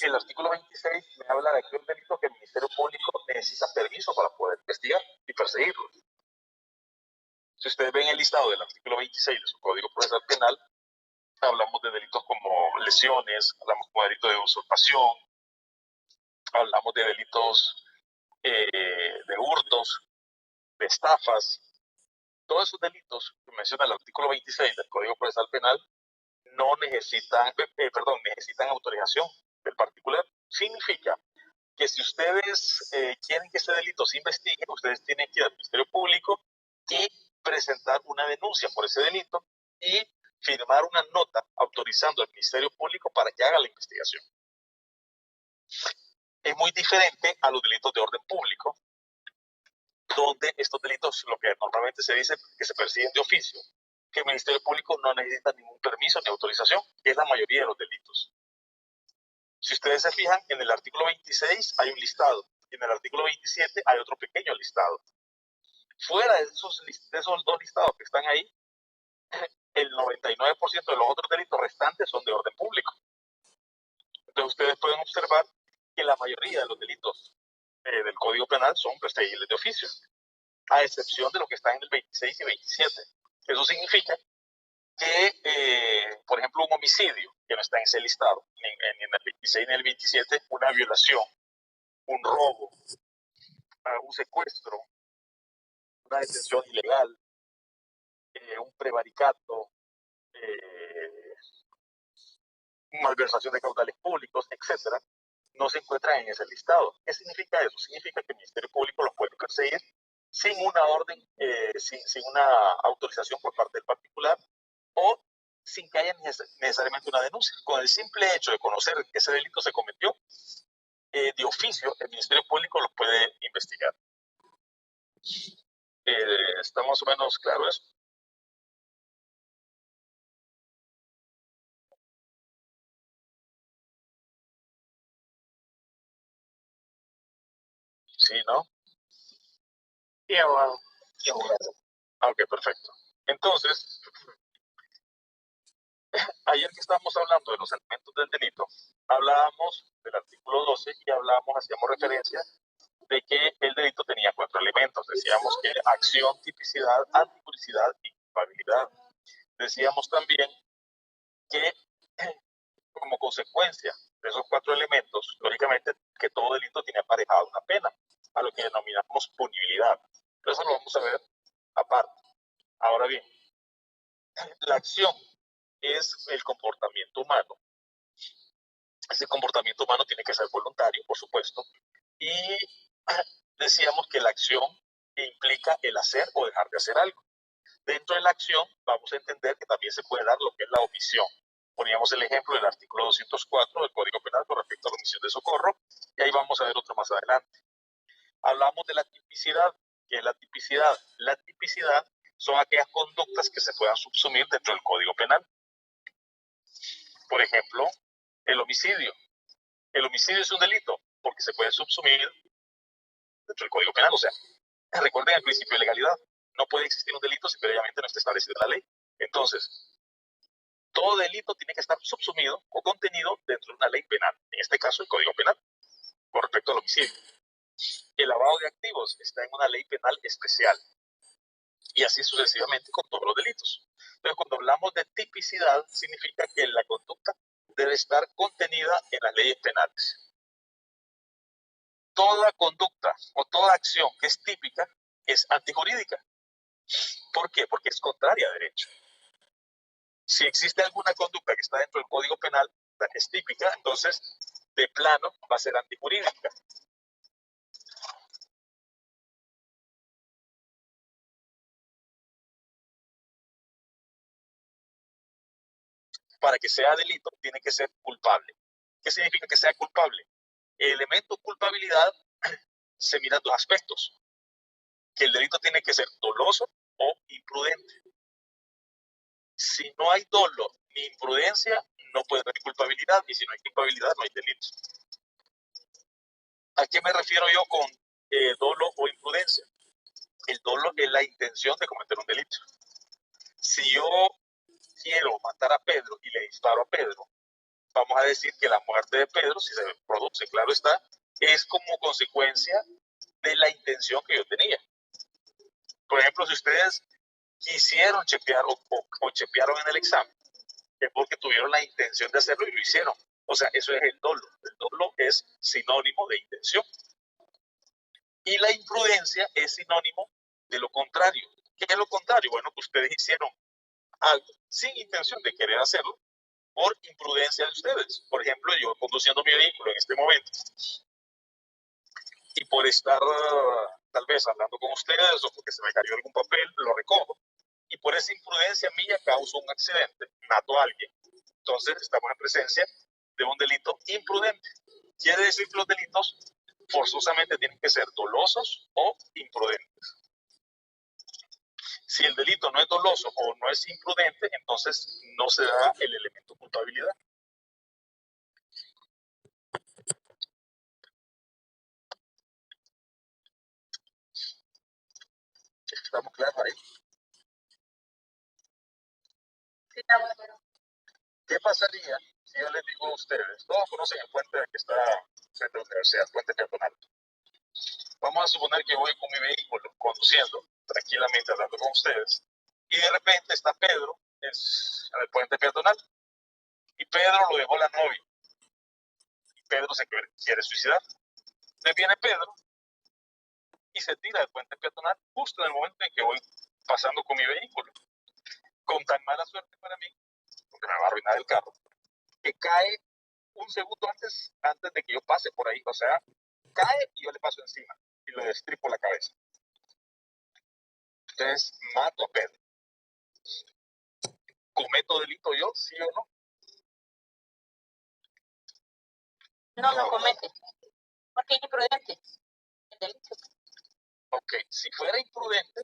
el artículo 26 me habla de que un delito que el Ministerio Público necesita permiso para poder investigar y perseguirlo. Si ustedes ven el listado del artículo 26 de su Código Procesal Penal, hablamos de delitos como lesiones, hablamos como delitos de usurpación, hablamos de delitos de hurtos, de estafas. Todos esos delitos que menciona el artículo 26 del Código Procesal Penal no necesitan, necesitan autorización del particular. Significa que si ustedes quieren que ese delito se investigue, ustedes tienen que ir al Ministerio Público y presentar una denuncia por ese delito y firmar una nota autorizando al Ministerio Público para que haga la investigación. Es muy diferente a los delitos de orden público, donde estos delitos, lo que normalmente se dice que se persiguen de oficio, que el Ministerio Público no necesita ningún permiso ni autorización, que es la mayoría de los delitos. Si ustedes se fijan, en el artículo 26 hay un listado, y en el artículo 27 hay otro pequeño listado. Fuera de esos dos listados que están ahí, el 99% de los otros delitos restantes son de orden público. Entonces ustedes pueden observar que la mayoría de los delitos del Código Penal son perseguibles de oficio, a excepción de lo que está en el 26 y 27. Eso significa que, por ejemplo, un homicidio, que no está en ese listado, ni en el 26 ni en el 27, una violación, un robo, un secuestro, una detención ilegal, un prevaricato, malversación de caudales públicos, etcétera, no se encuentran en ese listado. ¿Qué significa eso? Significa que el Ministerio Público los puede perseguir sin una orden, sin una autorización por parte del particular o sin que haya necesariamente una denuncia. Con el simple hecho de conocer que ese delito se cometió, de oficio, el Ministerio Público los puede investigar. ¿Está más o menos claro eso? Sí, ¿no? Sí, abogado. Sí, abogado. Ok, perfecto. Entonces, ayer que estábamos hablando de los elementos del delito, hablábamos del artículo 12 y hacíamos referencia de que el delito tenía 4 elementos. Decíamos que acción, tipicidad, antipuricidad y culpabilidad. Decíamos también que como consecuencia de esos 4 elementos, lógicamente que todo delito tiene aparejado una pena, a lo que denominamos punibilidad. Pero eso lo vamos a ver aparte. Ahora bien, la acción es el comportamiento humano. Ese comportamiento humano tiene que ser voluntario, por supuesto, y decíamos que la acción implica el hacer o dejar de hacer algo. Dentro de la acción vamos a entender que también se puede dar lo que es la omisión. Poníamos el ejemplo del artículo 204 del Código Penal con respecto a la omisión de socorro, y ahí vamos a ver otro más adelante. Hablamos de la tipicidad. ¿Qué es la tipicidad? La tipicidad son aquellas conductas que se puedan subsumir dentro del Código Penal. Por ejemplo, el homicidio. El homicidio es un delito porque se puede subsumir dentro del Código Penal. O sea, recuerden el principio de legalidad. No puede existir un delito si previamente no está establecido en la ley. Entonces, todo delito tiene que estar subsumido o contenido dentro de una ley penal. En este caso, el Código Penal, con respecto al homicidio. El lavado de activos está en una ley penal especial. Y así sucesivamente con todos los delitos. Entonces, cuando hablamos de tipicidad, significa que la conducta debe estar contenida en las leyes penales. Toda conducta o toda acción que es típica es antijurídica. ¿Por qué? Porque es contraria a derecho. Si existe alguna conducta que está dentro del Código Penal, que es típica, entonces de plano va a ser antijurídica. Para que sea delito, tiene que ser culpable. ¿Qué significa que sea culpable? El elemento culpabilidad se mira dos aspectos. Que el delito tiene que ser doloso o imprudente. Si no hay dolo ni imprudencia, no puede haber culpabilidad, y si no hay culpabilidad, no hay delito. ¿A qué me refiero yo con dolo o imprudencia? El dolo es la intención de cometer un delito. Si yo quiero matar a Pedro y le disparo a Pedro, vamos a decir que la muerte de Pedro, si se produce, claro está, es como consecuencia de la intención que yo tenía. Por ejemplo, si ustedes quisieron chepear o chepearon en el examen, es porque tuvieron la intención de hacerlo y lo hicieron. O sea, eso es el dolo. El dolo es sinónimo de intención. Y la imprudencia es sinónimo de lo contrario. ¿Qué es lo contrario? Bueno, que ustedes hicieron algo sin intención de querer hacerlo por imprudencia de ustedes. Por ejemplo, yo conduciendo mi vehículo en este momento y por estar tal vez hablando con ustedes o porque se me cayó algún papel, lo recojo y por esa imprudencia mía causo un accidente, mato a alguien. Entonces estamos en presencia de un delito imprudente. Quiere decir que los delitos forzosamente tienen que ser dolosos o imprudentes. Si el delito no es doloso o no es imprudente, entonces no se da el elemento culpabilidad. ¿Estamos claros ahí? ¿Qué pasaría si yo les digo a ustedes, todos conocen el puente que está frente a la universidad, el puente peatonal? Vamos a suponer que voy con mi vehículo conduciendo tranquilamente hablando con ustedes y de repente está Pedro en el puente peatonal y Pedro lo dejó la novia y Pedro se quiere suicidar. Entonces viene Pedro y se tira del puente peatonal justo en el momento en que voy pasando con mi vehículo. Con tan mala suerte para mí, porque me va a arruinar el carro, que cae un segundo antes de que yo pase por ahí. O sea, cae y yo le paso encima y le destripo la cabeza. Entonces, mato a Pedro. ¿Cometo delito yo, sí o no? No, no comete. Porque es imprudente. El delito. Ok, si fuera imprudente,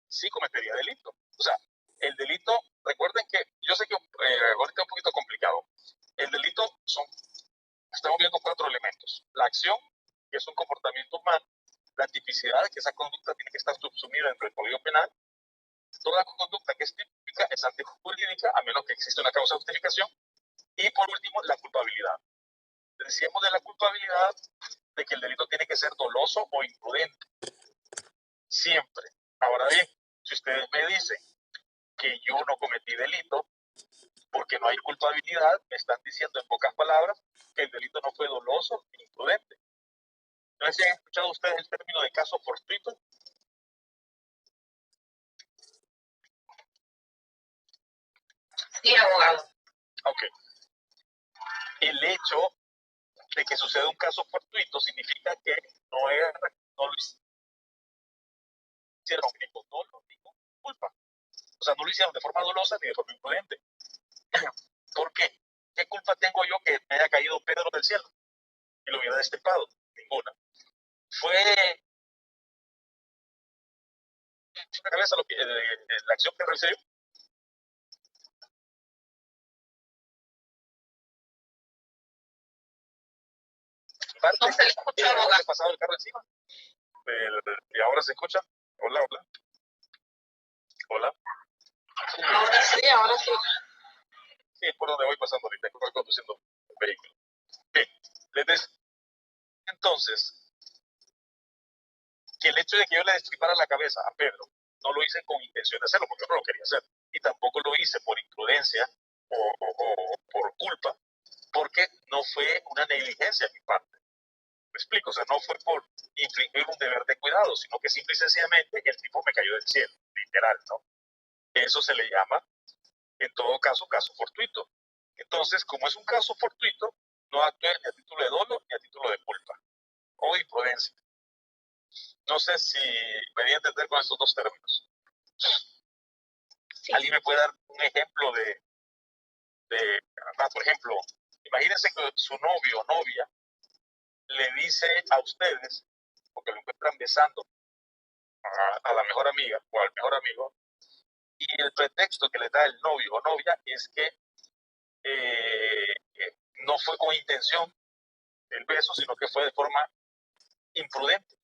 sí cometería delito. O sea, el delito, recuerden que yo sé que ahorita es un poquito complicado. El delito estamos viendo 4 elementos. La acción, que es un comportamiento humano. La tipicidad, que esa conducta tiene que estar subsumida dentro del Código Penal. Toda conducta que es típica es antijurídica, a menos que exista una causa de justificación. Y por último, la culpabilidad. Decíamos de la culpabilidad de que el delito tiene que ser doloso o imprudente. Siempre. Ahora bien, si ustedes me dicen que yo no cometí delito porque no hay culpabilidad, me están diciendo en pocas palabras que el delito no fue doloso ni imprudente. ¿No sé si han escuchado ustedes el término de caso fortuito? Sí, abogado. Ok. El hecho de que suceda un caso fortuito significa que no lo hicieron ni con dolo ni con culpa. O sea, no lo hicieron de forma dolosa ni de forma imprudente. ¿Por qué? ¿Qué culpa tengo yo que me haya caído Pedro del cielo y lo hubiera destripado? Ninguna. Fue la cabeza la acción que realicé yo. Parte, No se le escucha, abogado. he pasado el carro encima. Y ahora se escucha. Hola, hola. Hola. Ahora sí, ahora sí. Sí, por donde voy pasando ahorita, voy conduciendo el vehículo. Bien, les decía entonces que el hecho de que yo le destripara la cabeza a Pedro, no lo hice con intención de hacerlo, porque yo no lo quería hacer. Y tampoco lo hice por imprudencia o por culpa, porque no fue una negligencia de mi parte. ¿Me explico? O sea, no fue por infringir un deber de cuidado, sino que simple y sencillamente el tipo me cayó del cielo, literal, ¿no? Eso se le llama, en todo caso, caso fortuito. Entonces, como es un caso fortuito, no actué ni a título de dolo ni a título de culpa o imprudencia. No sé si me di a entender con estos 2 términos. Sí. ¿Alguien me puede dar un ejemplo por ejemplo, imagínense que su novio o novia le dice a ustedes, porque lo encuentran besando a la mejor amiga o al mejor amigo, y el pretexto que le da el novio o novia es que no fue con intención el beso, sino que fue de forma imprudente.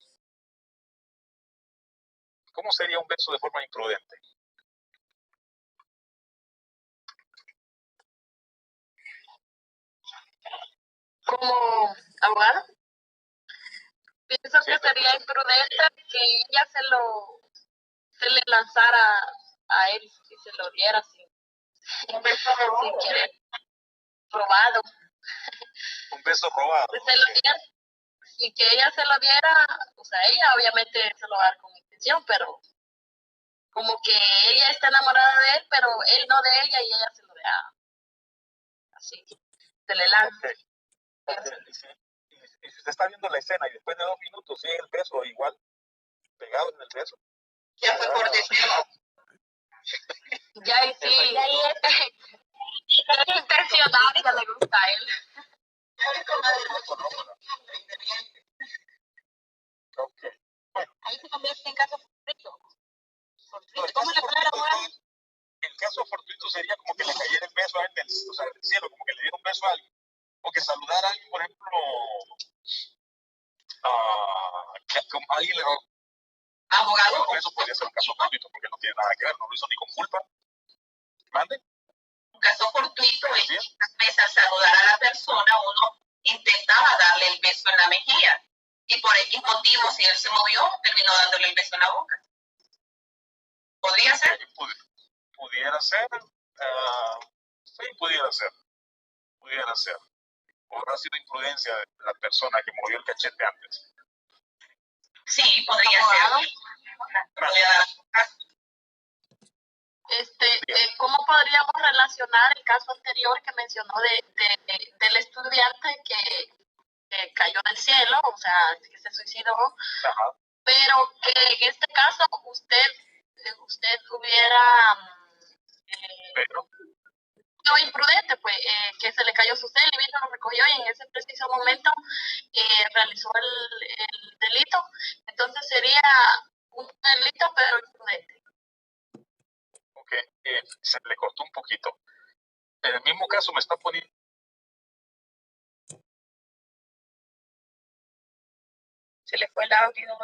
¿Cómo sería un beso de forma imprudente? como abogado, pienso que sería imprudente que ella se le lanzara a él y se lo diera sin querer, robado. Un beso robado. Y que ella se lo diera, o sea, ella obviamente se lo va a dar con intención, pero como que ella está enamorada de él, pero él no de ella y ella se lo da así, se le lanza. Okay. Y si usted está viendo la escena y después de 2 minutos sigue el beso igual, pegado en el beso. Ya fue por deseo. Ya y sí, es intencional, ya le gusta a él. Okay. Bueno. Ahí se convierte en caso fortuito. ¿Cómo le puede enamorar? El caso fortuito sería como que le cayera el beso a él del cielo, como que le diera un beso a alguien. O que saludara a alguien, por ejemplo, como alguien le abogado. Bueno, eso podría ser un caso fortuito porque no tiene nada que ver, no lo hizo ni con culpa. ¿Mande? Un caso fortuito es que muchas veces al saludar a la persona uno intentaba darle el beso en la mejilla y por X motivo, si él se movió, terminó dándole el beso en la boca. ¿Podría ser? Pudiera ser. Sí, pudiera ser. Pudiera ser. O habrá sido imprudencia de la persona que movió el cachete antes. Sí, podría ser. ¿Cómo podríamos relacionar el caso anterior que mencionó del estudiante que cayó del cielo, o sea, que se suicidó? Ajá. Pero que en este caso usted hubiera sido imprudente, pues, que se le cayó su cel y vino, lo recogió y en ese preciso momento realizó el delito. Entonces sería un delito, pero imprudente. Ok, se le cortó un poquito. En el mismo caso me está poniendo. Se le fue el audio.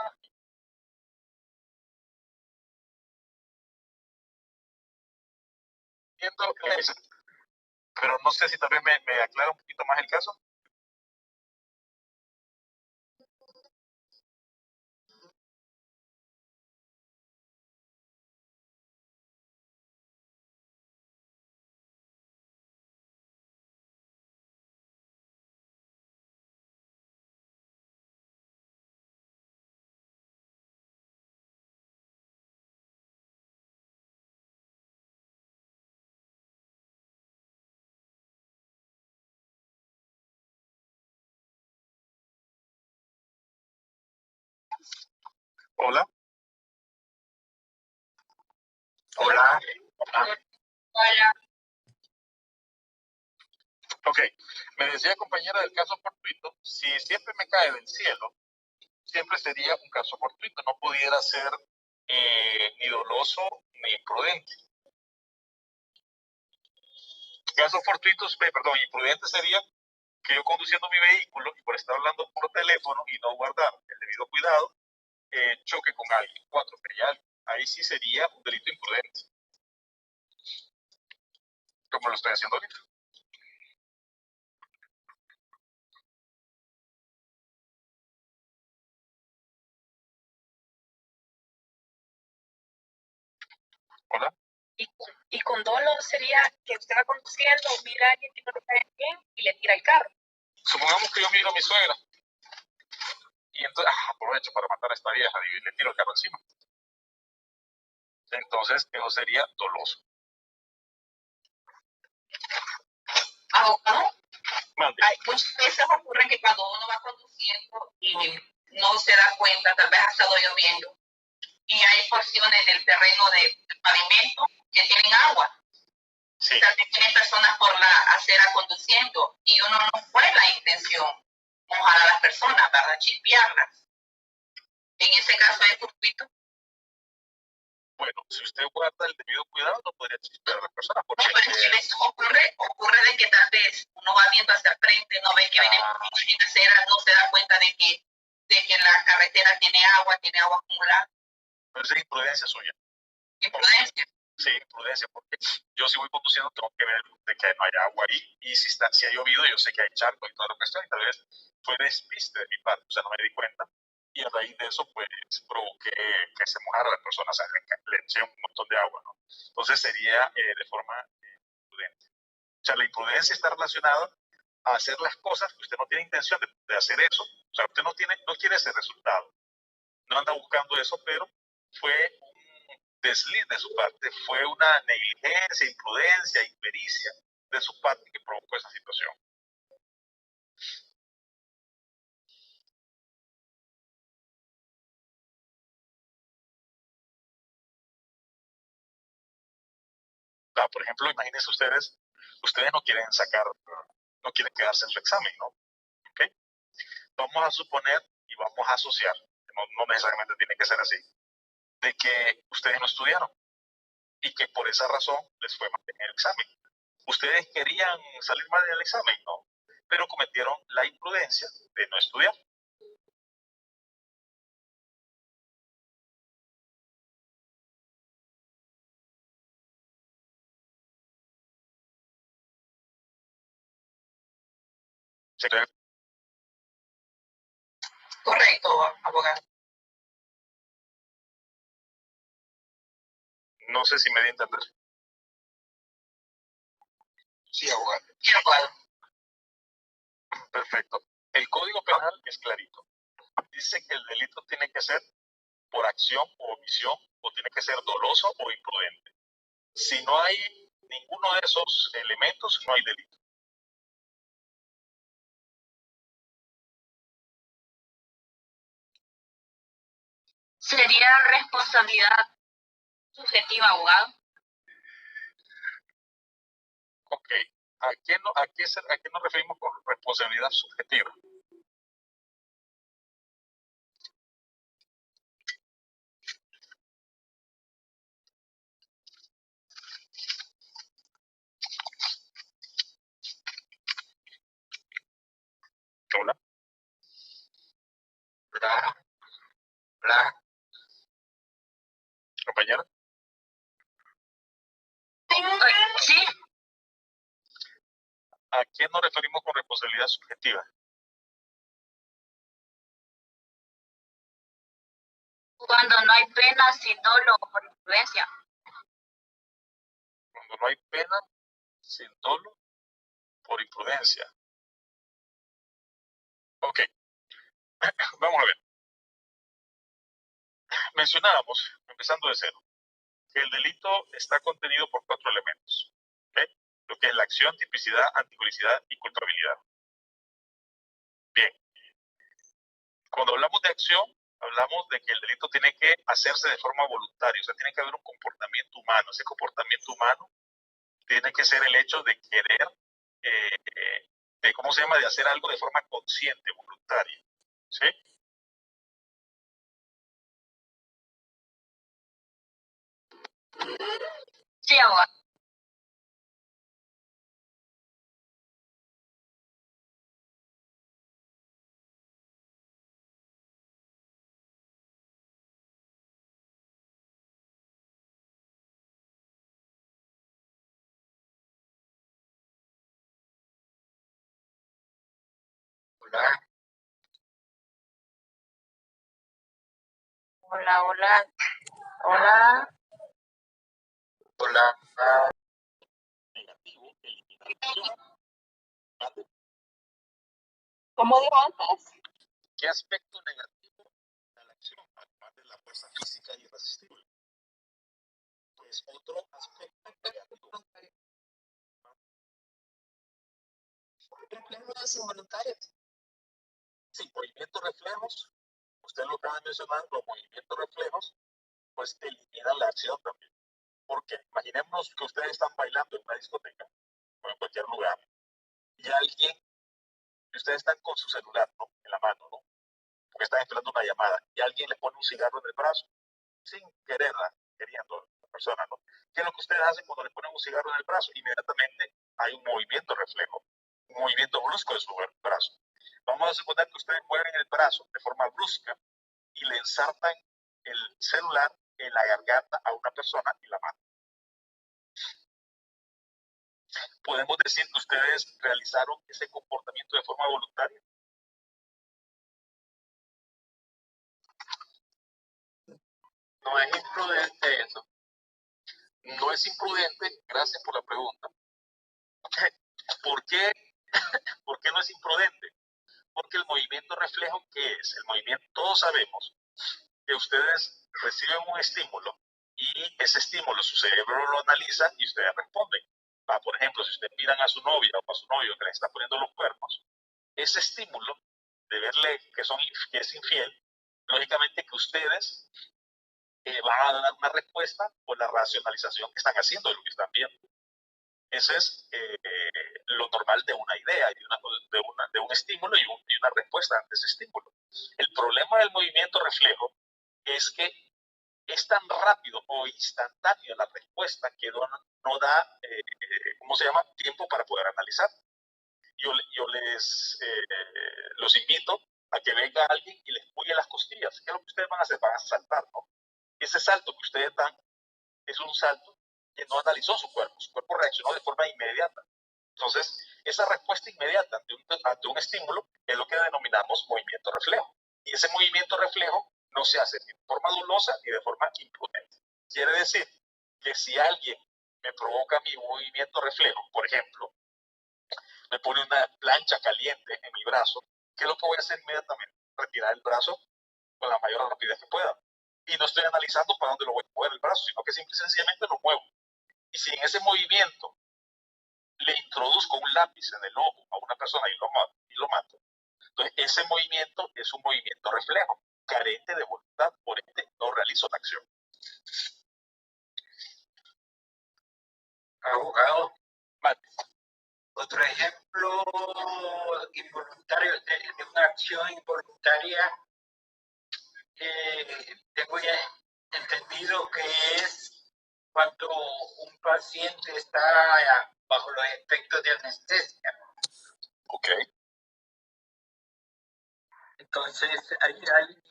Pero no sé si tal vez me aclara un poquito más el caso. Hola. Hola. Hola. Ok, me decía compañera del caso fortuito, si siempre me cae del cielo, siempre sería un caso fortuito, no pudiera ser ni doloso ni imprudente. Caso fortuito, perdón, imprudente sería que yo conduciendo mi vehículo y por estar hablando por teléfono y no guardar el debido cuidado, choque con alguien o atropelle a alguien. Ahí sí sería un delito imprudente. Como lo estoy haciendo ahorita. Hola. Y con dolo sería que usted va conduciendo, mira a alguien que no le cae bien y le tira el carro. Supongamos que yo miro a mi suegra y entonces aprovecho para matar a esta vieja y le tiro el carro encima. Entonces, eso sería doloso. Abogado, muchas veces ocurre que cuando uno va conduciendo y no se da cuenta, tal vez ha estado lloviendo, y hay porciones del terreno del pavimento que tienen agua. Sí. Tal vez tienen personas por la acera conduciendo y uno no fue la intención mojar a las personas, ¿verdad? Chispearlas. En ese caso es fortuito. Bueno, si usted guarda el debido cuidado, no podría chispear a las personas. No, pero es que a veces ocurre de que tal vez uno va viendo hacia el frente, no ve que viene en la acera, no se da cuenta de que la carretera tiene agua acumulada. Pero esa es imprudencia suya. Imprudencia. Sí, prudencia, porque yo si voy conduciendo tengo que ver de que no haya agua ahí, y si ha llovido yo sé que hay charco y toda la cuestión, y tal vez fue despiste de mi parte, o sea, no me di cuenta, y a raíz de eso pues provoqué que se mojara la persona, o sea, le eché un montón de agua, ¿no? Entonces sería de forma prudente. O sea, la imprudencia está relacionada a hacer las cosas que usted no tiene intención de hacer eso, o sea, usted no quiere ese resultado, no anda buscando eso, pero fue un desliz de su parte, fue una negligencia, imprudencia, impericia de su parte que provocó esa situación. Por ejemplo, imagínense ustedes no quieren no quieren quedarse en su examen, ¿no? ¿Okay? Vamos a suponer y vamos a asociar, no necesariamente tiene que ser así, de que ustedes no estudiaron y que por esa razón les fue mal en el examen. Ustedes querían salir mal en el examen, ¿no? Pero cometieron la imprudencia de no estudiar. ¿Se cree? Correcto, abogado. No sé si me di a entender. Sí, abogado. Sí, abogado. Perfecto. El Código Penal es clarito. Dice que el delito tiene que ser por acción o omisión, o tiene que ser doloso o imprudente. Si no hay ninguno de esos elementos, no hay delito. Sería responsabilidad subjetiva, abogado. Ok. ¿A qué nos referimos con responsabilidad subjetiva? Hola. Hola. Compañera. Sí. ¿A qué nos referimos con responsabilidad subjetiva? Cuando no hay pena sin dolo por influencia. Cuando no hay pena sin dolo por imprudencia. Ok. Vamos a ver. Mencionábamos, empezando de cero, que el delito está contenido por 4 elementos. ¿Okay? Lo que es la acción, tipicidad, anticulicidad y culpabilidad. Bien. Cuando hablamos de acción, hablamos de que el delito tiene que hacerse de forma voluntaria, o sea, tiene que haber un comportamiento humano. Ese comportamiento humano tiene que ser el hecho de querer, ¿cómo se llama?, de hacer algo de forma consciente, voluntaria. ¿Sí? Sí, abogado. Hola. Hola, hola. Hola. Hola. Negativo, eliminación. ¿Cómo dijo antes? ¿Qué aspecto negativo de la acción, además de la fuerza física irresistible? Pues otro aspecto negativo. Reflejos involuntarios. Sí, movimientos reflejos, usted lo acaba de mencionar, los movimientos reflejos, pues eliminan la acción también. Porque imaginemos que ustedes están bailando en una discoteca o en cualquier lugar y ustedes están con su celular, ¿no?, en la mano, ¿no?, porque están esperando una llamada y alguien les pone un cigarro en el brazo, sin quererla, queriendo la persona, ¿no? ¿Qué es lo que ustedes hacen cuando les ponen un cigarro en el brazo? Inmediatamente hay un movimiento reflejo, un movimiento brusco de su brazo. Vamos a suponer que ustedes mueven el brazo de forma brusca y le ensartan el celular en la garganta a una persona y la matan. ¿Podemos decir que ustedes realizaron ese comportamiento de forma voluntaria? No es imprudente eso. No es imprudente, gracias por la pregunta. ¿Por qué? ¿Por qué no es imprudente? Porque el movimiento reflejo, ¿qué es? El movimiento, todos sabemos que ustedes reciben un estímulo y ese estímulo su cerebro lo analiza y ustedes responden. Por ejemplo, si ustedes miran a su novia o a su novio que le está poniendo los cuernos, ese estímulo de verle que es infiel, lógicamente que ustedes van a dar una respuesta por la racionalización que están haciendo de lo que están viendo. Eso es lo normal de una idea, de un estímulo y una respuesta ante ese estímulo. El problema del movimiento reflejo es que es tan rápido o instantáneo la respuesta que no da, ¿cómo se llama?, tiempo para poder analizar. Yo los invito a que venga alguien y les puye las costillas. ¿Qué es lo que ustedes van a hacer? Van a saltar, ¿no? Ese salto que ustedes dan es un salto que no analizó su cuerpo reaccionó de forma inmediata. Entonces, esa respuesta inmediata ante un estímulo es lo que denominamos movimiento reflejo. Y ese movimiento reflejo no se hace ni de forma dolosa ni de forma imprudente. Quiere decir que si alguien me provoca mi movimiento reflejo, por ejemplo, me pone una plancha caliente en mi brazo, ¿qué es lo que voy a hacer inmediatamente? Retirar el brazo con la mayor rapidez que pueda. Y no estoy analizando para dónde lo voy a mover el brazo, sino que simple y sencillamente lo muevo. Y si en ese movimiento le introduzco un lápiz en el ojo a una persona y lo mato, entonces ese movimiento es un movimiento reflejo, carente de voluntad, por ende no realizo la acción. Abogado, Vale. otro ejemplo involuntario de una acción involuntaria, tengo ya entendido que es cuando un paciente está bajo los efectos de anestesia. Ok. Entonces ahí hay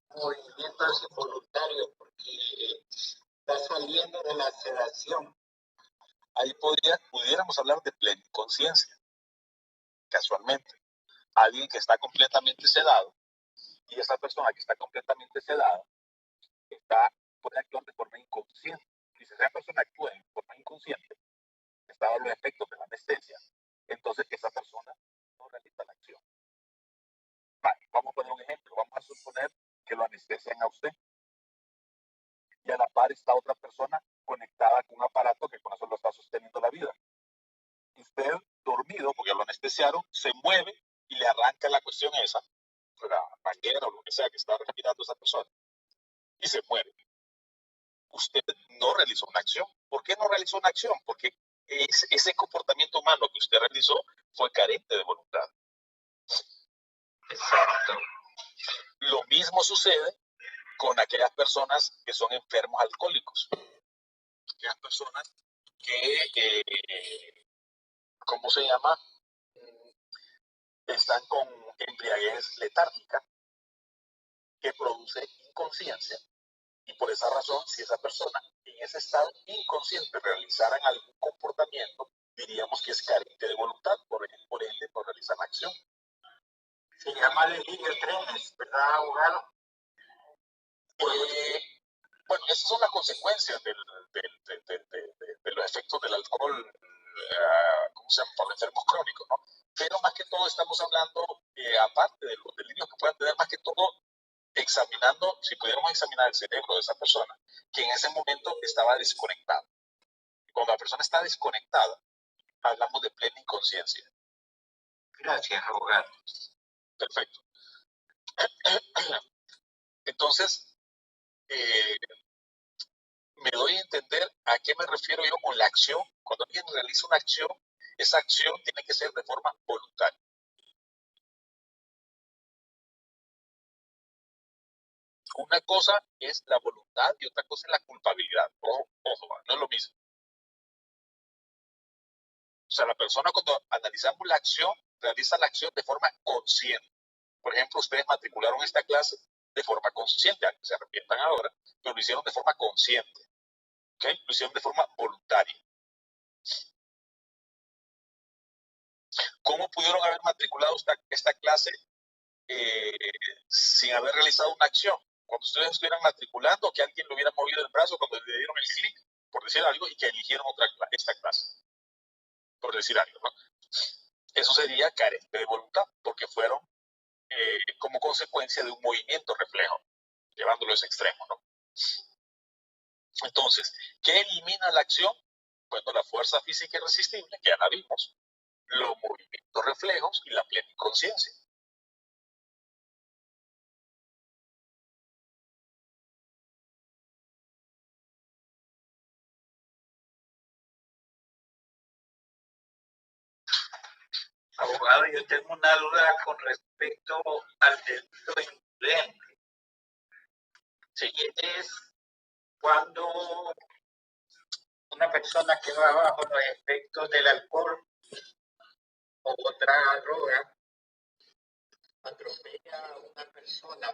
movimientos involuntarios porque está saliendo de la sedación. Ahí pudiéramos hablar de plena inconsciencia. Casualmente, alguien que está completamente sedado y esa persona que está completamente sedada puede actuar de forma inconsciente. Y si esa persona actúa de forma inconsciente, está bajo los efectos de la anestesia, entonces esa persona no realiza la acción. Vale, vamos a poner un ejemplo. Vamos a suponer que lo anestesian a usted y a la par está otra persona conectada con un aparato que con eso lo está sosteniendo la vida. Usted, dormido, porque lo anestesiaron, se mueve y le arranca la cuestión esa, la manguera o lo que sea que está respirando esa persona, y se muere. Usted no realizó una acción. ¿Por qué no realizó una acción? Porque ese comportamiento humano que usted realizó fue carente de voluntad. Exacto. Lo mismo sucede con aquellas personas que son enfermos alcohólicos. Aquellas personas que, ¿cómo se llama? Están con embriaguez letárgica que produce inconsciencia. Y por esa razón, si esa persona en ese estado inconsciente realizaran algún comportamiento, diríamos que es carente de voluntad, por ende no realizan acción. Se llama delirio trenes, ¿verdad, abogado? Bueno, esas son las consecuencias de los efectos del alcohol, ¿cómo se llama?, para los enfermos crónicos, ¿no? Pero más que todo estamos hablando, aparte de los delirios que puedan tener, más que todo examinando, si pudiéramos examinar el cerebro de esa persona, que en ese momento estaba desconectada. Cuando la persona está desconectada, hablamos de plena inconsciencia. Gracias, abogado. Perfecto. Entonces, me doy a entender a qué me refiero yo con la acción. Cuando alguien realiza una acción, esa acción tiene que ser de forma voluntaria. Una cosa es la voluntad y otra cosa es la culpabilidad. Ojo, no es lo mismo. O sea, la persona cuando analizamos la acción, realiza la acción de forma consciente. Por ejemplo, ustedes matricularon esta clase de forma consciente, aunque se arrepientan ahora, pero lo hicieron de forma consciente. ¿Okay? Lo hicieron de forma voluntaria. ¿Cómo pudieron haber matriculado esta clase sin haber realizado una acción? Cuando ustedes estuvieran matriculando, que alguien le hubiera movido el brazo cuando le dieron el clic, por decir algo, y que eligieron esta clase, por decir algo, ¿no? Eso sería carente de voluntad, porque fueron como consecuencia de un movimiento reflejo, llevándolo a ese extremo, ¿no? Entonces, ¿qué elimina la acción? Bueno, la fuerza física irresistible, que ya la vimos, los movimientos reflejos y la plena inconsciencia. Abogado, yo tengo una duda con respecto al delito imprudente. Sí. Es cuando una persona que va bajo los efectos del alcohol o otra droga atropella a una persona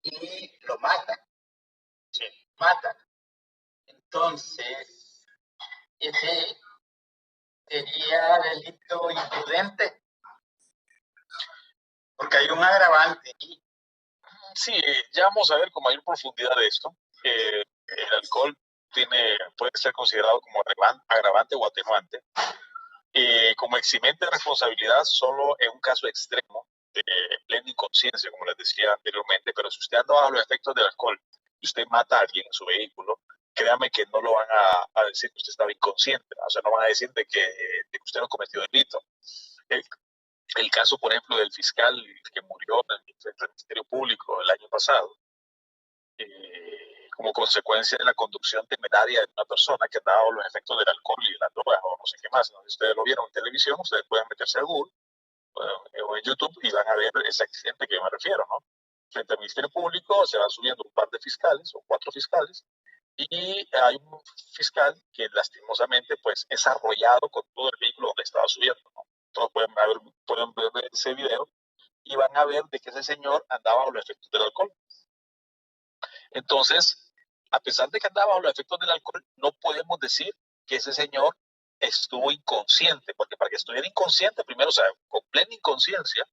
y lo mata. Sí. Mata. Entonces, ese sería delito imprudente. Porque hay un agravante. Sí, ya vamos a ver con mayor profundidad de esto. El alcohol puede ser considerado como agravante o atenuante. Como eximente de responsabilidad solo en un caso extremo de plena inconsciencia, como les decía anteriormente, pero si usted anda bajo los efectos del alcohol y usted mata a alguien en su vehículo, créame que no lo van a decir que usted estaba inconsciente, o sea, no van a decir de que usted no cometió delito. El caso, por ejemplo, del fiscal que murió en el Ministerio Público el año pasado, como consecuencia de la conducción temeraria de una persona que andaba bajo los efectos del alcohol y de las drogas o no sé qué más. ¿No? Si ustedes lo vieron en televisión, ustedes pueden meterse a Google o en YouTube y van a ver ese accidente que yo me refiero, ¿no? Frente al Ministerio Público se van subiendo un par de fiscales o 4 fiscales y hay un fiscal que lastimosamente pues es arrollado con todo el vehículo donde estaba subiendo, ¿no? Todos pueden ver ese video y van a ver de que ese señor andaba bajo los efectos del alcohol. Entonces, a pesar de que andaba bajo los efectos del alcohol, no podemos decir que ese señor estuvo inconsciente, porque para que estuviera inconsciente, primero, o sea, con plena inconsciencia,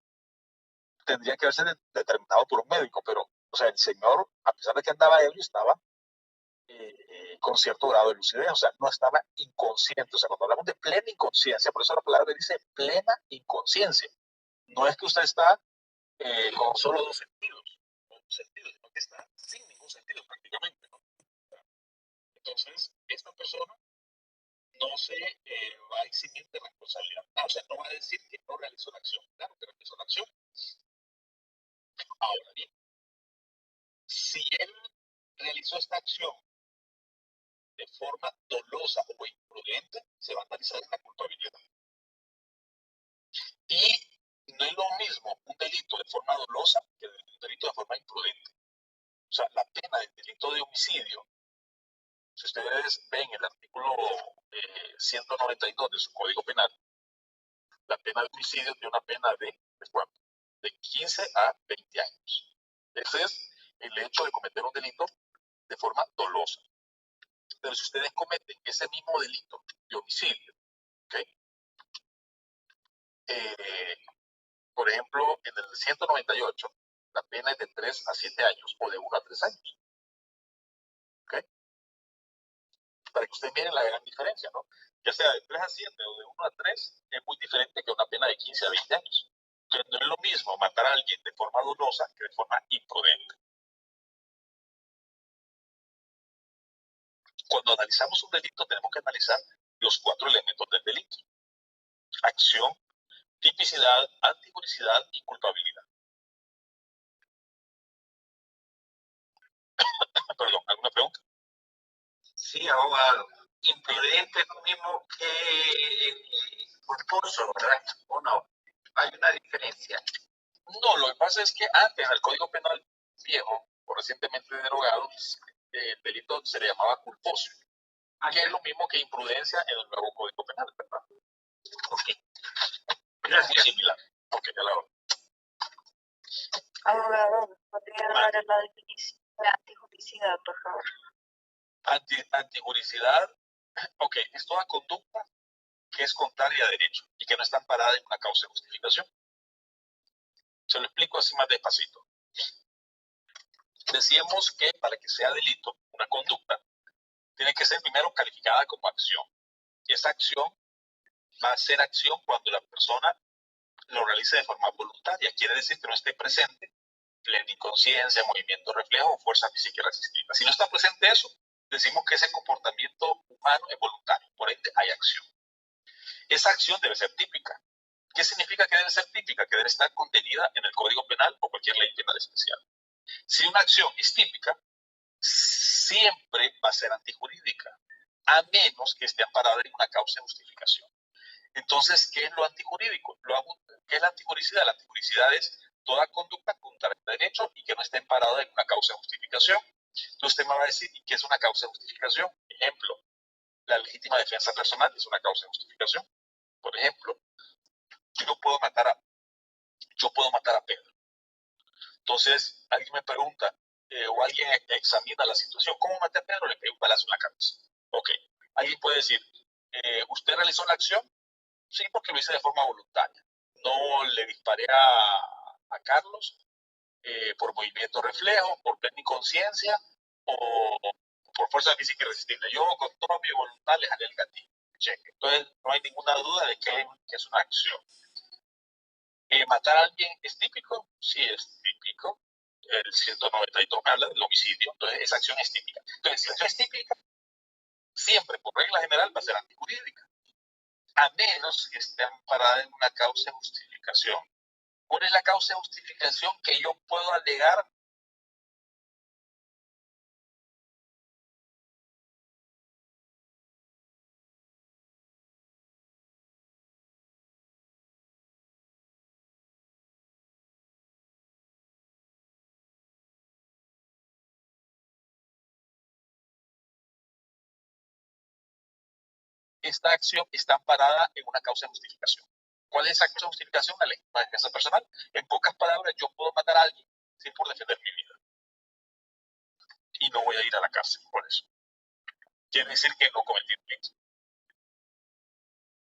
tendría que haberse determinado por un médico, pero, o sea, el señor, a pesar de que andaba ebrio, estaba con cierto grado de lucidez, o sea, no estaba inconsciente, o sea, cuando hablamos de plena inconsciencia, por eso la palabra dice plena inconsciencia, no es que usted está con solo 2 sentidos, sino que está sin ningún sentido prácticamente, ¿no? Entonces, esta persona no se va a eximir de responsabilidad. O sea, no va a decir que no realizó la acción. Claro que realizó la acción. Ahora bien, si él realizó esta acción de forma dolosa o imprudente, se va a analizar en la culpabilidad. Y no es lo mismo un delito de forma dolosa que un delito de forma imprudente. O sea, la pena del delito de homicidio, si ustedes ven el artículo 192 de su Código Penal, la pena de homicidio tiene una pena de 15 a 20 años. Ese es el hecho de cometer un delito de forma dolosa. Pero si ustedes cometen ese mismo delito de homicidio, ¿okay? Por ejemplo, en el 198, la pena es de 3 a 7 años o de 1 a 3 años. ¿Okay? Para que ustedes miren la gran diferencia, ¿no? Ya sea de 3 a 7 o de 1 a 3, es muy diferente que una pena de 15 a 20 años. Entonces, no es lo mismo matar a alguien de forma dolosa que de forma imprudente. Cuando analizamos un delito, tenemos que analizar los 4 elementos del delito: acción, tipicidad, antijuricidad y culpabilidad. Perdón, ¿alguna pregunta? Sí, abogado. Imprudente es lo mismo que culposo, ¿verdad? ¿O no? Hay una diferencia. No, lo que pasa es que antes, en el Código Penal viejo o recientemente derogado, el delito se le llamaba culposo, que es lo mismo que imprudencia en el nuevo Código Penal, ¿verdad? Ok. Gracias. Muy similar. Ok, ya la hora. Abogado, ¿podría dar la definición de antijuricidad, por favor? Antijuricidad, ok, es toda conducta que es contraria a derecho y que no está amparada en una causa de justificación. Se lo explico así más despacito. Decíamos que para que sea delito, una conducta, tiene que ser primero calificada como acción. Y esa acción va a ser acción cuando la persona lo realice de forma voluntaria. Quiere decir que no esté presente plena inconsciencia, movimiento reflejo o fuerza física irresistible. Si no está presente eso, decimos que ese comportamiento humano es voluntario, por ende hay acción. Esa acción debe ser típica. ¿Qué significa que debe ser típica? Que debe estar contenida en el Código Penal o cualquier ley penal especial. Si una acción es típica, siempre va a ser antijurídica, a menos que esté amparada en una causa de justificación. Entonces, ¿qué es lo antijurídico? ¿Qué es la antijuricidad? La antijuricidad es toda conducta contraria al derecho y que no esté amparada en una causa de justificación. Entonces, usted me va a decir, ¿qué es una causa de justificación? Ejemplo, la legítima defensa personal es una causa de justificación. Por ejemplo, yo puedo matar a Pedro. Entonces, alguien me pregunta, o alguien examina la situación, ¿cómo maté a Pedro? Le pegué un balazo en la cabeza. Ok. Alguien puede decir, ¿usted realizó la acción? Sí, porque lo hice de forma voluntaria. No le disparé a Carlos por movimiento reflejo, por plena inconsciencia o por fuerza física irresistible. Yo con toda mi voluntad le jalé el gatillo. Cheque. Entonces, no hay ninguna duda de que es una acción. ¿Matar a alguien es típico? Sí, es típico. El 192 me habla del homicidio, entonces esa acción es típica. Entonces, si la acción es típica, siempre, por regla general, va a ser antijurídica, a menos que esté amparada en una causa de justificación. ¿Cuál es la causa de justificación que yo puedo alegar? Esta acción está amparada en una causa de justificación. ¿Cuál es esa causa de justificación? La legítima defensa personal. En pocas palabras, yo puedo matar a alguien sin por defender mi vida. Y no voy a ir a la cárcel por eso. Quiere decir que no cometí delito.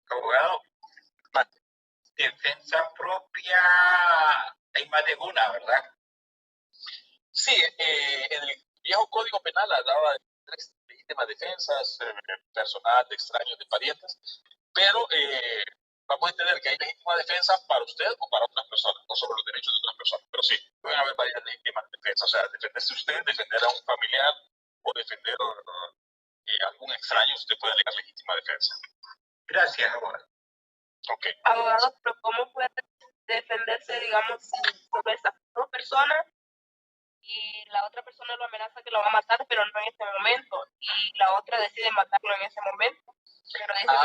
Abogado, defensa propia hay más de una, ¿verdad? Sí, en el viejo Código Penal hablaba de 3 legítimas defensas, personal, de extraños, de parientes, pero vamos a entender que hay legítima defensa para usted o para otras personas, no solo los derechos de otras personas, pero sí, pueden haber varias legítimas defensas, o sea, defenderse usted, defender a un familiar o defender a algún extraño, usted puede alegar legítima defensa. Gracias, abogado. Ok. Abogado, pero ¿cómo puede defenderse, digamos, si solo estas 2 personas y la otra persona lo amenaza que lo va a matar, pero no en este momento, y la otra decide matarlo en ese momento? Pero dice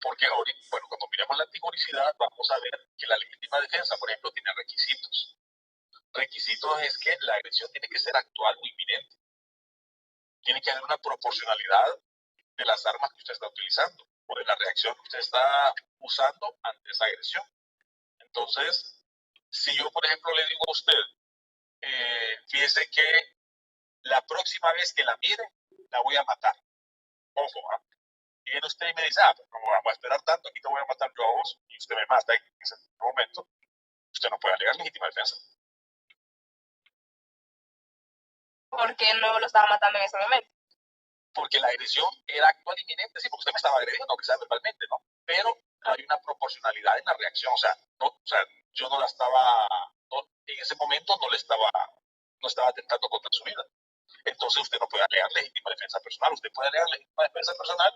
porque ahorita, bueno, cuando miremos la antijuricidad, vamos a ver que la legítima defensa, por ejemplo, tiene requisitos. Requisitos es que la agresión tiene que ser actual o inminente. Tiene que haber una proporcionalidad de las armas que usted está utilizando o de la reacción que usted está usando ante esa agresión. Entonces, si yo, por ejemplo, le digo a usted, fíjese que la próxima vez que la mire, la voy a matar. Ojo, y viene usted y me dice, pues como vamos a esperar tanto, aquí te voy a matar yo a vos, y usted me mata en ese momento, usted no puede alegar legítima defensa. ¿por qué no lo estaba matando en ese momento? Porque la agresión era actual inminente, sí, porque usted me estaba agrediendo, aunque sea verbalmente, ¿no? Pero hay una proporcionalidad en la reacción, o sea, yo no la estaba, en ese momento no estaba atentando contra su vida. Entonces usted no puede alegar legítima defensa personal, usted puede alegar legítima defensa personal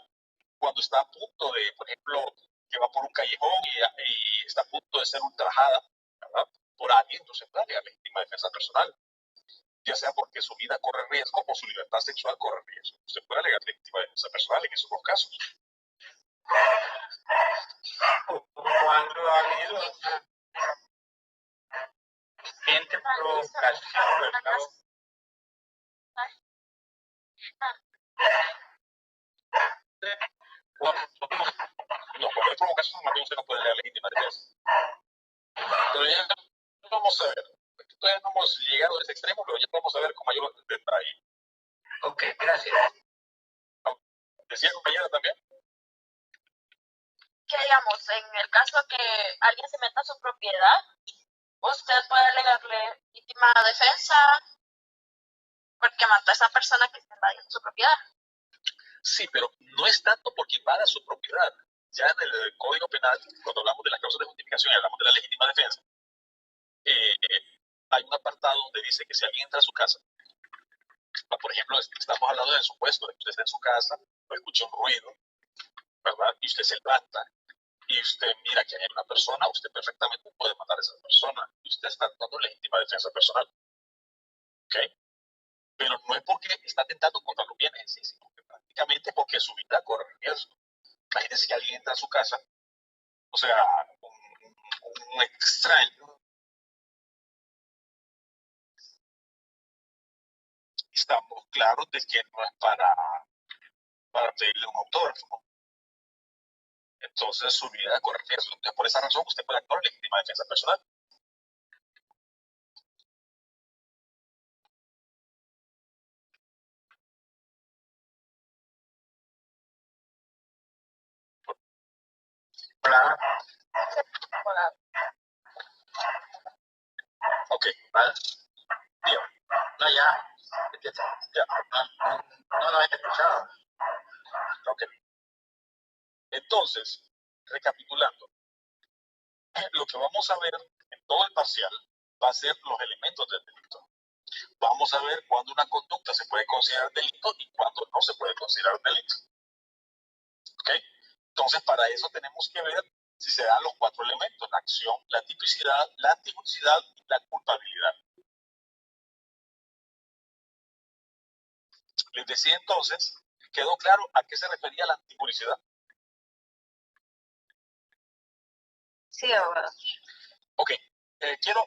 cuando está a punto de, por ejemplo, que va por un callejón y está a punto de ser ultrajada, ¿verdad?, por alguien, entonces puede alegar legítima defensa personal, ya sea porque su vida corre riesgo o su libertad sexual corre riesgo. Usted puede alegar legítima defensa personal en esos 2 casos. Cuando ha habido gente provocación, ¿verdad? No, cuando hay provocación, más bien usted no puede alegar legítima defensa. Pero ya vamos a ver. Todavía no hemos llegado a ese extremo, pero ya vamos a ver con mayor detalle. Ok, gracias. ¿Decía compañera también? que digamos, en el caso que alguien se meta a su propiedad, usted puede alegarle legítima defensa porque mató a esa persona que está invadiendo su propiedad. Sí, pero no es tanto porque invada su propiedad. Ya en el Código Penal, cuando hablamos de las causas de justificación y hablamos de la legítima defensa, hay un apartado donde dice que si alguien entra a su casa, por ejemplo, estamos hablando del supuesto de que usted está en su casa, o escucha un ruido, ¿verdad? Y usted se levanta y usted mira que hay una persona, usted perfectamente puede matar a esa persona y usted está actuando en legítima defensa personal. ¿Ok? Pero no es porque está atentando contra los bienes en sí, sino que prácticamente porque su vida corre riesgo. Imagínense que alguien entra a su casa, o sea, un extraño, estamos claros de que no es para pedirle un autógrafo, ¿no? Entonces su vida corre riesgo. Entonces, por esa razón usted puede actuar en legítima defensa personal. Hola. Ok, ¿vale? Tío. No, ya. Ya. No lo he escuchado. Ok. Entonces, recapitulando, lo que vamos a ver en todo el parcial va a ser los elementos del delito. Vamos a ver cuándo una conducta se puede considerar delito y cuándo no se puede considerar delito. ¿Ok? Entonces, para eso tenemos que ver si se dan los cuatro elementos: la acción, la tipicidad, la antijuricidad y la culpabilidad. Les decía entonces, ¿quedó claro a qué se refería la antijuricidad? Sí, abogado. Ok, quiero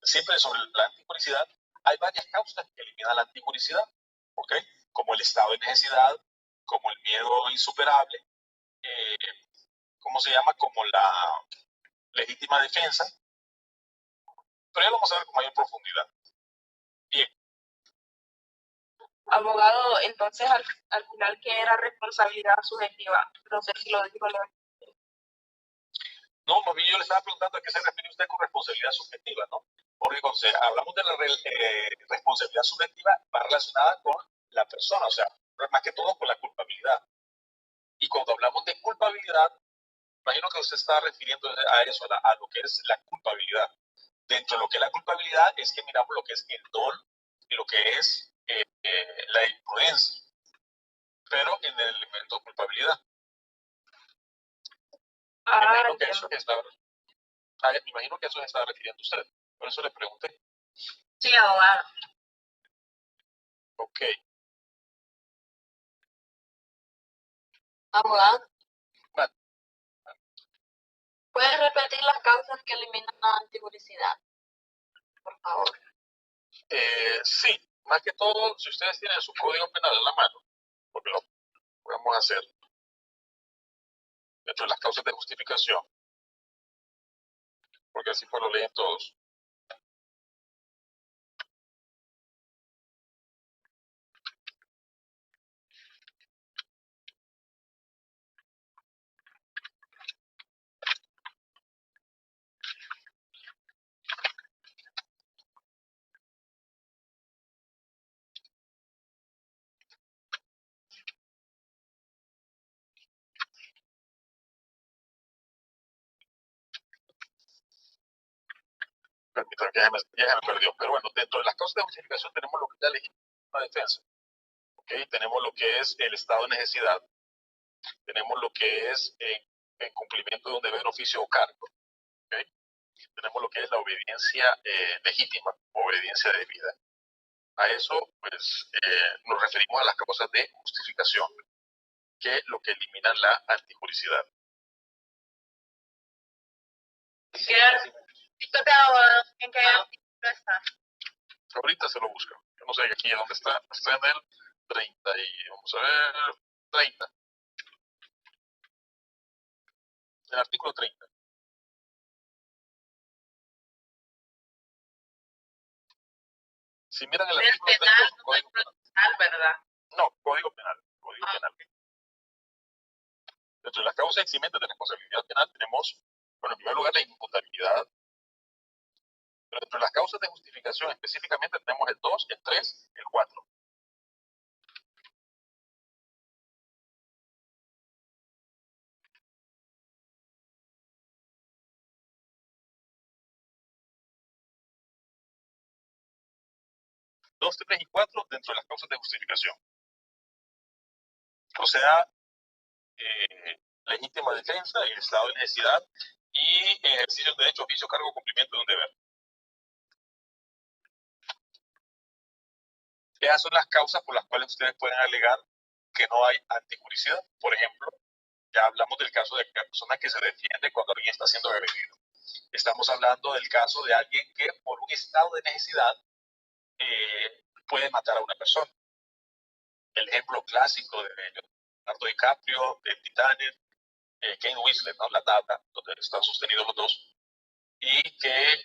siempre sobre la antijuricidad, hay varias causas que eliminan la antijuricidad, ¿ok? Como el estado de necesidad, como el miedo insuperable, ¿cómo se llama? Como la legítima defensa, pero ya lo vamos a ver con mayor profundidad. Bien. Abogado, entonces al final, ¿qué era responsabilidad subjetiva? No sé si lo dijo. No, más bien yo le estaba preguntando a qué se refiere usted con responsabilidad subjetiva, ¿no? Porque cuando hablamos de la responsabilidad subjetiva, va relacionada con la persona, o sea, más que todo con la culpabilidad. Y cuando hablamos de culpabilidad, imagino que usted está refiriendo a eso, a lo que es la culpabilidad. Dentro de lo que es la culpabilidad es que miramos lo que es el dolo y lo que es la imprudencia, pero en el elemento de culpabilidad. Me imagino que eso se está refiriendo usted. Por eso le pregunté. Sí, abogado. Ok. Abogado. Vale. ¿Puedes repetir las causas que eliminan la antijuricidad? Por favor. Sí, más que todo, si ustedes tienen su código penal en la mano, porque lo podemos hacer dentro de las causas de justificación, porque así pues lo leen todos. Permítanme, ya me perdió. Pero bueno, dentro de las causas de justificación tenemos lo que es la legítima defensa. ¿Okay? Tenemos lo que es el estado de necesidad. Tenemos lo que es en cumplimiento de un deber, oficio o cargo. ¿Okay? Tenemos lo que es la obediencia legítima, obediencia debida. A eso, pues, nos referimos a las causas de justificación, que es lo que eliminan la antijuricidad. ¿En qué artículo está? Ahorita se lo busca. Yo no sé aquí dónde está. Está en el 30 y vamos a ver, 30. El artículo 30. Si miran el artículo 30, Penal, ¿verdad? no, código penal. Código penal. Dentro de las causas eximentes de responsabilidad penal tenemos, bueno, en primer lugar, la imputabilidad. Pero dentro de las causas de justificación específicamente tenemos el 2, el 3, el 4. Dos, 3 y 4 dentro de las causas de justificación. O sea, legítima defensa, el estado de necesidad y ejercicio de derecho, oficio, cargo, cumplimiento de un deber. Esas son las causas por las cuales ustedes pueden alegar que no hay antijuricidad. Por ejemplo, ya hablamos del caso de la persona que se defiende cuando alguien está siendo agredido. Estamos hablando del caso de alguien que por un estado de necesidad puede matar a una persona. El ejemplo clásico de Leonardo DiCaprio, de Titanic, Kate Winslet, ¿no? La tabla, donde están sostenidos los dos, y que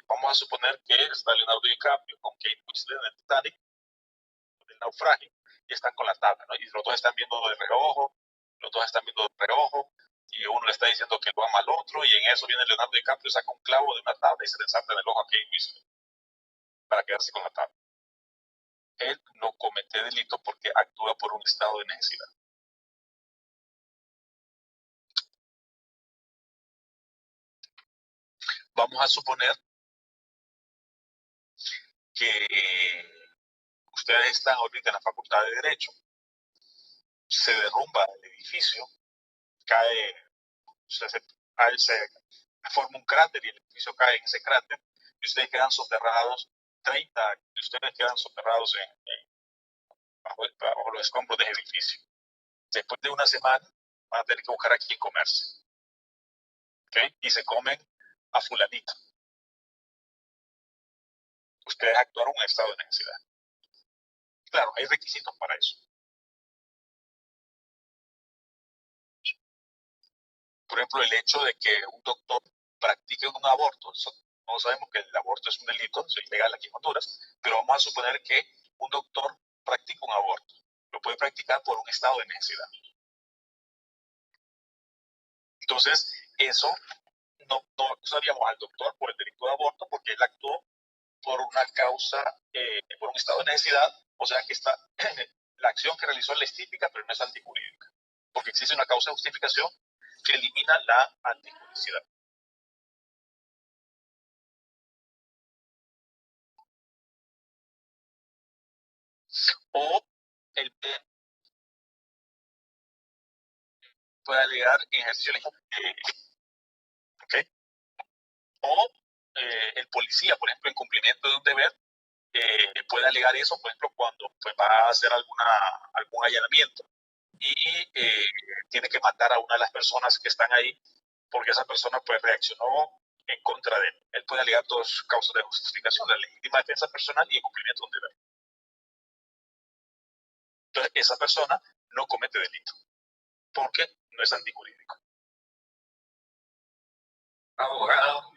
vamos a suponer que está Leonardo DiCaprio con Kate Winslet en el Titanic, del naufragio, y están con la tabla, ¿no? Y los dos están viendo de reojo, y uno le está diciendo que lo ama al otro, y en eso viene Leonardo DiCaprio, saca un clavo de una tabla y se le ensarta en el ojo a Kate Winslet para quedarse con la tabla. Él no comete delito porque actúa por un estado de necesidad. Vamos a suponer que ustedes están ahorita en la Facultad de Derecho, se derrumba el edificio, se forma un cráter y el edificio cae en ese cráter, y ustedes quedan soterrados, 30 de ustedes quedan soterrados bajo los escombros del edificio. Después de una semana van a tener que buscar a quién comerse. ¿Okay? Y se comen a fulanito. Ustedes actuaron en estado de necesidad. Claro, hay requisitos para eso. Por ejemplo, el hecho de que un doctor practique un aborto, todos sabemos que el aborto es un delito, es ilegal aquí en Honduras, pero vamos a suponer que un doctor practica un aborto. Lo puede practicar por un estado de necesidad. Entonces, eso no acusaríamos al doctor por el delito de aborto porque él actuó por una causa, por un estado de necesidad, o sea que la acción que realizó es típica, pero no es antijurídica, porque existe una causa de justificación que elimina la antijuricidad. O el puede alegar en ejercicio ¿okay? O el policía, por ejemplo, en cumplimiento de un deber, puede alegar eso, por ejemplo, cuando pues, va a hacer algún allanamiento y tiene que matar a una de las personas que están ahí porque esa persona pues reaccionó en contra de él. Él puede alegar dos causas de justificación, la legítima defensa personal y el cumplimiento de un deber. Entonces, esa persona no comete delito porque no es antijurídico. Abogado,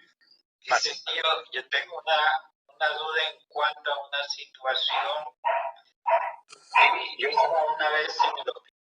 yo tengo una duda en cuanto a una situación. Yo estaba una vez en el hospital